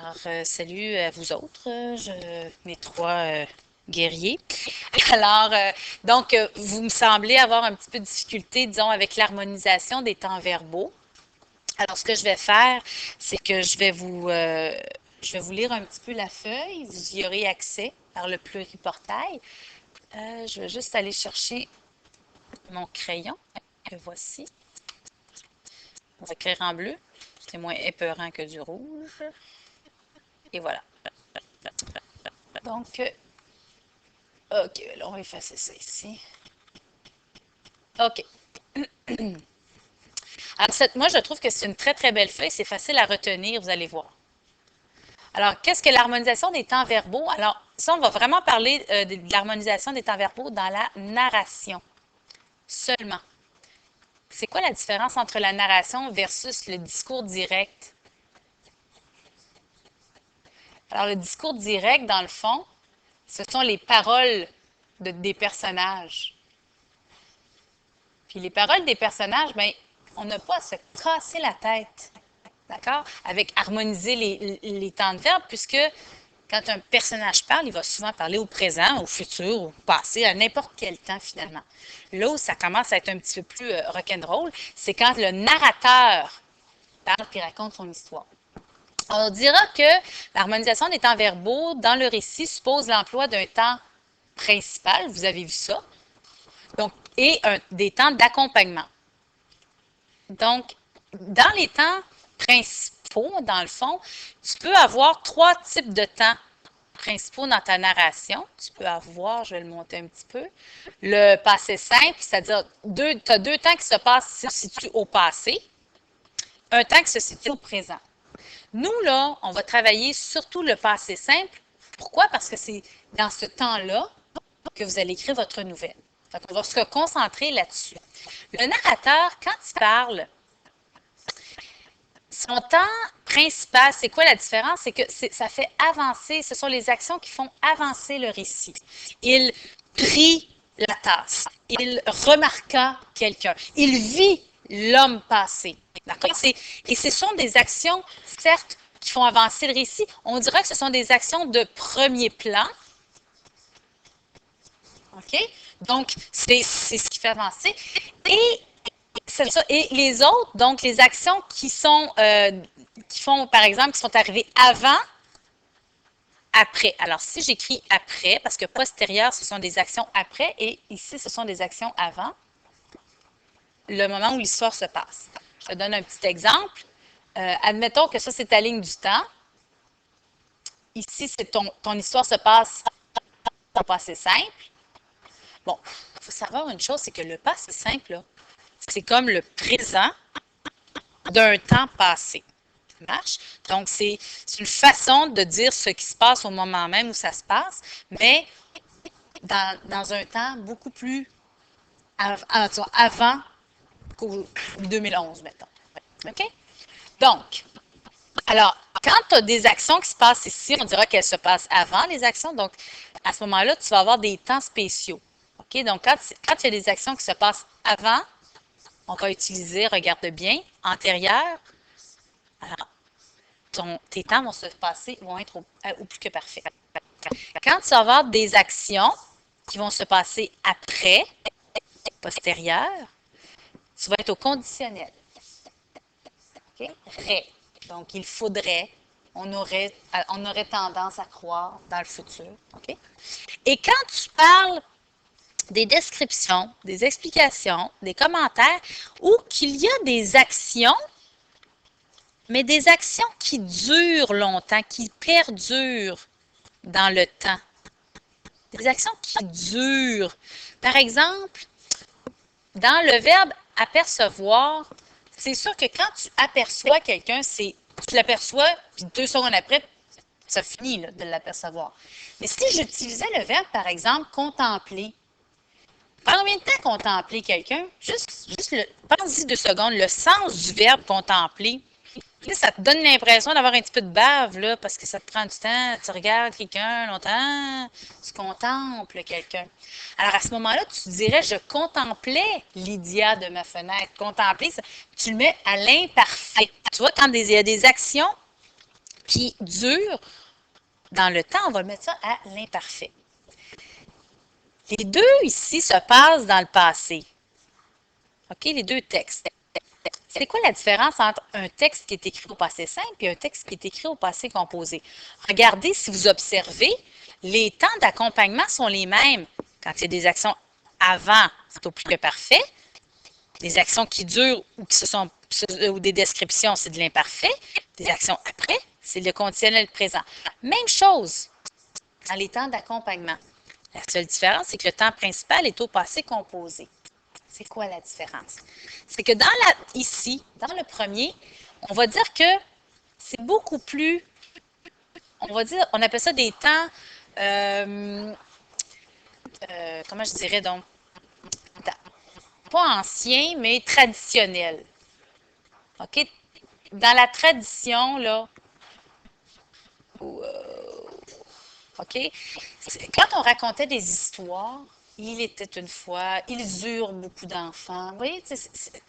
Alors, salut à vous autres, mes trois guerriers. Alors, vous me semblez avoir un petit peu de difficulté, disons, avec l'harmonisation des temps verbaux. Alors, ce que je vais faire, c'est que je vais vous lire un petit peu la feuille. Vous y aurez accès par le pluriportail. Je vais juste aller chercher mon crayon, que voici. On va écrire en bleu. C'est moins épeurant que du rouge. Et voilà. Donc, OK, là, on va effacer ça ici. OK. Alors, moi, je trouve que c'est une très, très belle feuille. C'est facile à retenir, vous allez voir. Alors, qu'est-ce que l'harmonisation des temps verbaux? Alors, ça, on va vraiment parler de l'harmonisation des temps verbaux dans la narration seulement. C'est quoi la différence entre la narration versus le discours direct? Alors, le discours direct, dans le fond, ce sont les paroles des personnages. Puis les paroles des personnages, bien, on n'a pas à se casser la tête, d'accord, avec harmoniser les temps de verbe, puisque quand un personnage parle, il va souvent parler au présent, au futur, au passé, à n'importe quel temps finalement. Là où ça commence à être un petit peu plus rock'n'roll, c'est quand le narrateur parle et raconte son histoire. On dira que l'harmonisation des temps verbaux dans le récit suppose l'emploi d'un temps principal, vous avez vu ça, donc, et des temps d'accompagnement. Donc, dans les temps principaux, dans le fond, tu peux avoir trois types de temps principaux dans ta narration. Tu peux avoir, je vais le monter un petit peu, le passé simple, c'est-à-dire tu as deux temps qui se situent au passé, un temps qui se situe au présent. Nous, là, on va travailler surtout le passé simple. Pourquoi? Parce que c'est dans ce temps-là que vous allez écrire votre nouvelle. Donc, on va se concentrer là-dessus. Le narrateur, quand il parle, son temps principal, c'est quoi la différence? C'est que ça fait avancer, ce sont les actions qui font avancer le récit. Il prit la tasse. Il remarqua quelqu'un. Il vit l'homme passé. D'accord? Et ce sont des actions, certes, qui font avancer le récit. On dirait que ce sont des actions de premier plan. OK? Donc, c'est ce qui fait avancer. Et c'est ça. Et les autres, donc les actions qui font, par exemple, qui sont arrivées avant, après. Alors, si j'écris après, parce que postérieur, ce sont des actions après, et ici, ce sont des actions avant, le moment où l'histoire se passe. Je te donne un petit exemple. Admettons que ça, c'est ta ligne du temps. Ici, c'est ton histoire se passe au passé simple. Bon, il faut savoir une chose, c'est que le passé simple, c'est comme le présent d'un temps passé. Ça marche? Donc, c'est une façon de dire ce qui se passe au moment même où ça se passe, mais dans un temps beaucoup plus avant qu'au 2011, mettons. OK? Donc, alors, quand tu as des actions qui se passent ici, on dira qu'elles se passent avant les actions. Donc, à ce moment-là, tu vas avoir des temps spéciaux. OK? Donc, quand il y a des actions qui se passent avant, on va utiliser, regarde bien, antérieur. Alors, tes temps vont se passer, vont être au plus que parfait. Quand tu vas avoir des actions qui vont se passer après, postérieur, tu vas être au conditionnel. Okay? Donc, il faudrait, on aurait tendance à croire dans le futur. Okay? Et quand tu parles des descriptions, des explications, des commentaires, ou qu'il y a des actions, mais des actions qui durent longtemps, qui perdurent dans le temps. Des actions qui durent. Par exemple, dans le verbe apercevoir, c'est sûr que quand tu aperçois quelqu'un, tu l'aperçois, puis 2 secondes après, ça finit là, de l'apercevoir. Mais si j'utilisais le verbe, par exemple, contempler, pendant combien de temps contempler quelqu'un? Pense-y 2 secondes, le sens du verbe contempler. Là, ça te donne l'impression d'avoir un petit peu de bave, là, parce que ça te prend du temps. Tu regardes quelqu'un longtemps, tu contemples quelqu'un. Alors, à ce moment-là, tu dirais, je contemplais Lydia de ma fenêtre. Contempler, tu le mets à l'imparfait. Tu vois, quand il y a des actions qui dure dans le temps, on va mettre ça à l'imparfait. Les deux ici se passent dans le passé. OK, les deux textes. C'est quoi la différence entre un texte qui est écrit au passé simple et un texte qui est écrit au passé composé? Regardez, si vous observez, les temps d'accompagnement sont les mêmes. Quand il y a des actions avant, c'est au plus que parfait. Des actions qui durent ou des descriptions, c'est de l'imparfait. Des actions après, c'est le conditionnel présent. Même chose dans les temps d'accompagnement. La seule différence, c'est que le temps principal est au passé composé. C'est quoi la différence? C'est que ici, dans le premier, on va dire que c'est beaucoup plus, on appelle ça des temps, comment je dirais donc, pas anciens, mais traditionnels. OK? Dans la tradition, là, OK? Quand on racontait des histoires, il était une fois, ils eurent beaucoup d'enfants. Vous voyez,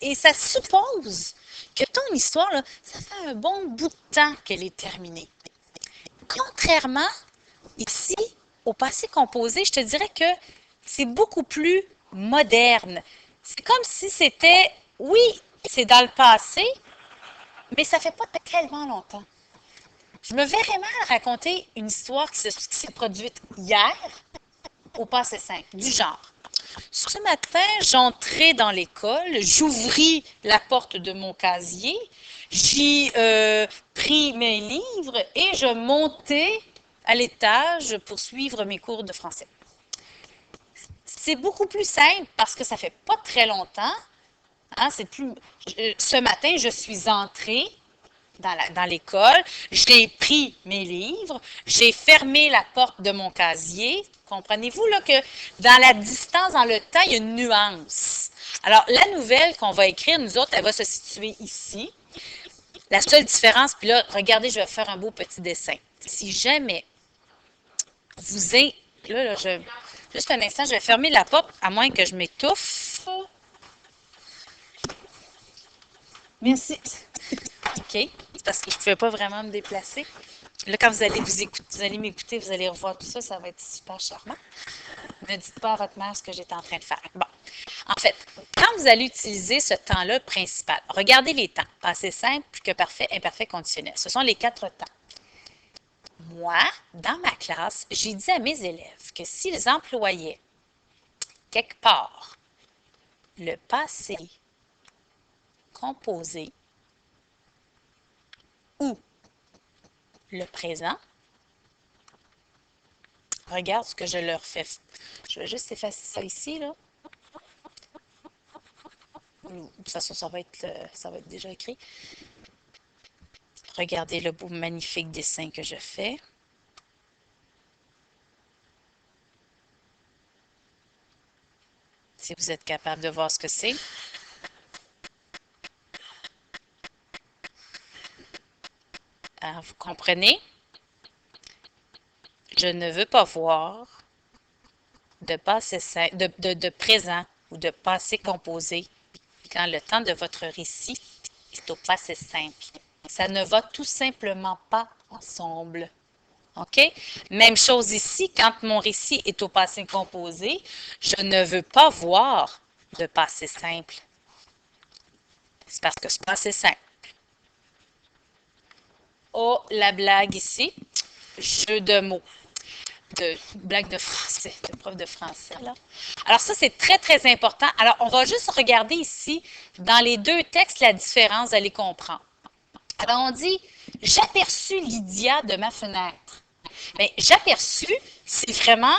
et ça suppose que ton histoire, là, ça fait un bon bout de temps qu'elle est terminée. Contrairement, ici, au passé composé, je te dirais que c'est beaucoup plus moderne. C'est comme si c'était, oui, c'est dans le passé, mais ça fait pas tellement longtemps. Je me verrais mal raconter une histoire qui s'est produite hier au passé simple, du genre. Ce matin, j'entrais dans l'école, j'ouvris la porte de mon casier, j'y pris mes livres et je montais à l'étage pour suivre mes cours de français. C'est beaucoup plus simple parce que ça fait pas très longtemps. Hein, ce matin, je suis entrée dans l'école, j'ai pris mes livres, j'ai fermé la porte de mon casier. Comprenez-vous là que dans la distance, dans le temps, il y a une nuance. Alors, la nouvelle qu'on va écrire, nous autres, elle va se situer ici. La seule différence, puis là, regardez, je vais faire un beau petit dessin. Si jamais vous êtes... juste un instant, je vais fermer la porte, à moins que je m'étouffe. Merci. OK. C'est parce que je ne pouvais pas vraiment me déplacer. Là, quand vous allez m'écouter, vous allez revoir tout ça, ça va être super charmant. Ne dites pas à votre mère ce que j'étais en train de faire. Bon. En fait, quand vous allez utiliser ce temps-là principal, regardez les temps. Passé simple, plus que parfait, imparfait, conditionnel. Ce sont les 4 temps. Moi, dans ma classe, j'ai dit à mes élèves que s'ils employaient quelque part le passé composé ou le présent, regarde ce que je leur fais. Je vais juste effacer ça ici, là. De toute façon, ça va être déjà écrit. Regardez le beau, magnifique dessin que je fais. Si vous êtes capable de voir ce que c'est. Alors, vous comprenez? Je ne veux pas voir de passé de présent ou de passé composé quand le temps de votre récit est au passé simple. Ça ne va tout simplement pas ensemble. OK? Même chose ici, quand mon récit est au passé composé, je ne veux pas voir de passé simple. C'est parce que c'est passé simple. Oh, la blague ici, jeu de mots. Blague de français, de prof de français. Là. Alors ça, c'est très, très important. Alors, on va juste regarder ici, dans les deux textes, la différence, allez comprendre. Alors, on dit « J'aperçus Lydia de ma fenêtre ». Bien, j'aperçus, c'est vraiment,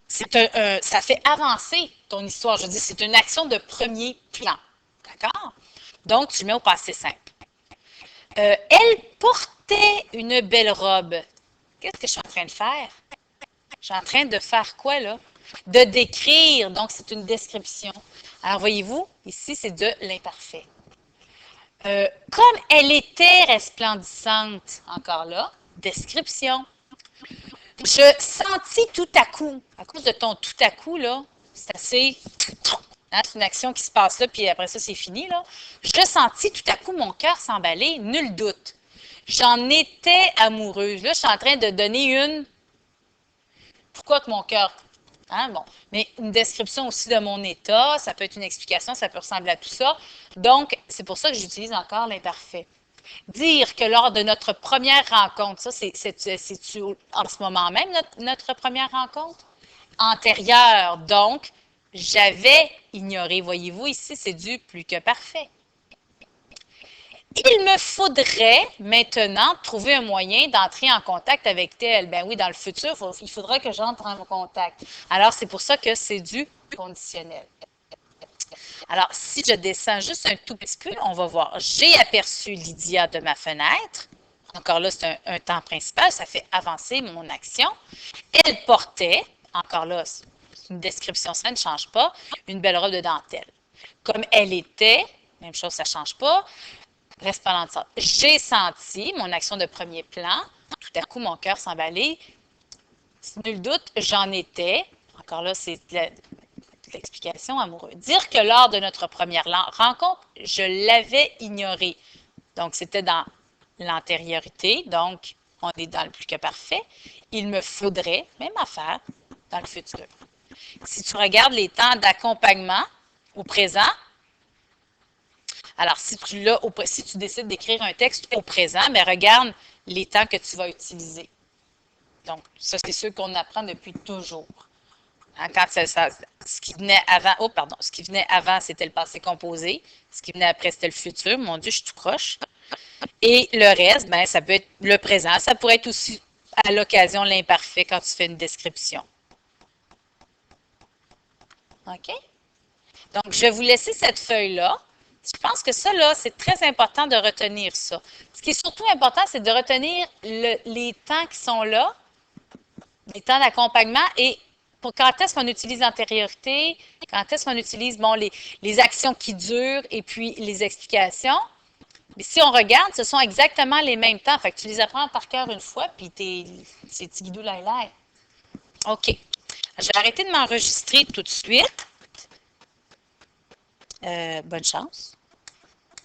ça fait avancer ton histoire. Je veux dire, c'est une action de premier plan. D'accord? Donc, tu mets au passé simple. Elle portait une belle robe. Qu'est-ce que je suis en train de faire? Je suis en train de faire quoi, là? De décrire. Donc, c'est une description. Alors, voyez-vous, ici, c'est de l'imparfait. Comme elle était resplendissante, encore là, description. Je sentis tout à coup, à cause de ton tout à coup, là, c'est assez... Hein, c'est une action qui se passe là, puis après ça, c'est fini, là. Je sentis tout à coup mon cœur s'emballer, nul doute. J'en étais amoureuse. Là, je suis en train de donner une. Pourquoi que mon cœur. Hein, bon. Mais une description aussi de mon état, ça peut être une explication, ça peut ressembler à tout ça. Donc, c'est pour ça que j'utilise encore l'imparfait. Dire que lors de notre première rencontre, ça, c'est-tu en ce moment même notre première rencontre? Antérieure, donc, j'avais ignoré. Voyez-vous, ici, c'est du plus que parfait. Il me faudrait maintenant trouver un moyen d'entrer en contact avec tel. Ben oui, dans le futur, il faudra que j'entre en contact. Alors, c'est pour ça que c'est du conditionnel. Alors, si je descends juste un tout petit peu, on va voir. J'ai aperçu Lydia de ma fenêtre. Encore là, c'est un temps principal, ça fait avancer mon action. Elle portait, encore là, c'est une description, ça ne change pas, une belle robe de dentelle. Comme elle était, même chose, ça ne change pas. Reste ça. J'ai senti mon action de premier plan. Tout à coup, mon cœur s'emballait. Nul doute, j'en étais. Encore là, c'est l'explication amoureuse. Dire que lors de notre première rencontre, je l'avais ignoré. Donc, c'était dans l'antériorité. Donc, on est dans le plus que parfait. Il me faudrait, même affaire, dans le futur. Si tu regardes les temps d'accompagnement au présent, alors si tu décides d'écrire un texte au présent, mais regarde les temps que tu vas utiliser. Donc, ça, c'est ceux qu'on apprend depuis toujours. Hein, quand ce qui venait avant, ce qui venait avant, c'était le passé composé. Ce qui venait après, c'était le futur. Mon Dieu, je suis tout croche. Et le reste, ben, ça peut être le présent. Ça pourrait être aussi à l'occasion l'imparfait quand tu fais une description. OK? Donc, je vais vous laisser cette feuille-là. Je pense que ça, là, c'est très important de retenir ça. Ce qui est surtout important, c'est de retenir les temps qui sont là, les temps d'accompagnement et pour quand est-ce qu'on utilise l'antériorité, quand est-ce qu'on utilise bon, les actions qui durent et puis les explications. Mais si on regarde, ce sont exactement les mêmes temps. Fait que tu les apprends par cœur une fois, puis c'est tigidou lai lai. OK. Je vais arrêter de m'enregistrer tout de suite. Bonne chance.